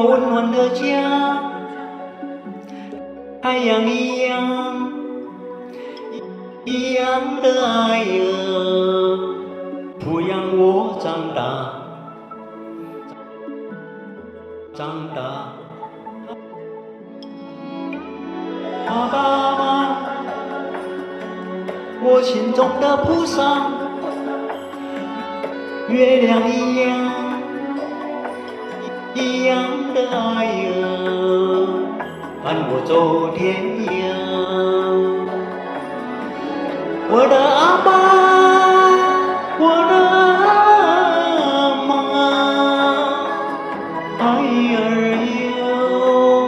我温暖的家，海洋一样的爱呀，抚养我长大。爸爸，我心中的菩萨，月亮一样的爱呀，伴我走天涯。我的阿妈，我的阿妈，爱儿有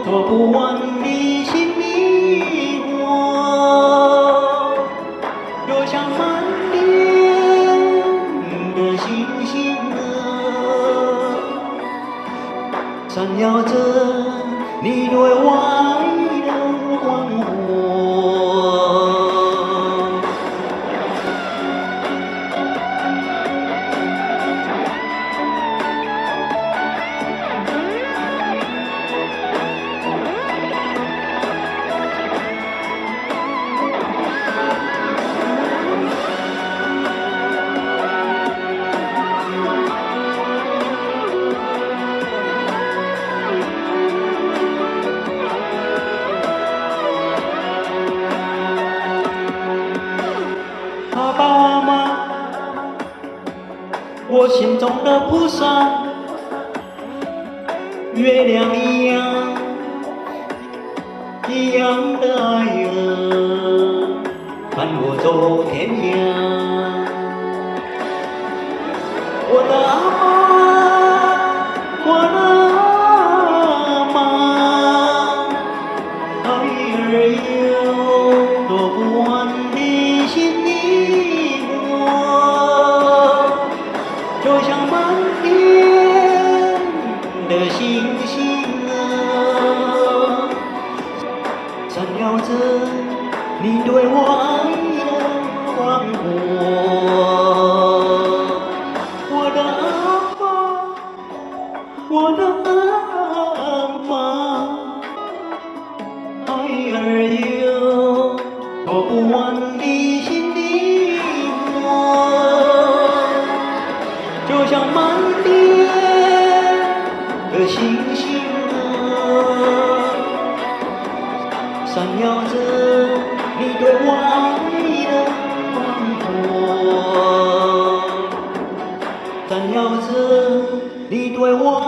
做不完的心迷惑，就像满天的星星啊，闪耀着你对我爱的光火。爸爸妈妈，我心中的菩萨，月亮一样的爱呀，伴我走天涯。我的阿妈，我的阿妈，爱儿有做不完的心迷惑，就像满天的星星啊，闪耀着你对我爱的光火。我的阿妈，我的阿妈，爱儿有做不完的心的我，就像满天的星星啊，闪耀着你对我爱的光火，闪耀着你对我爱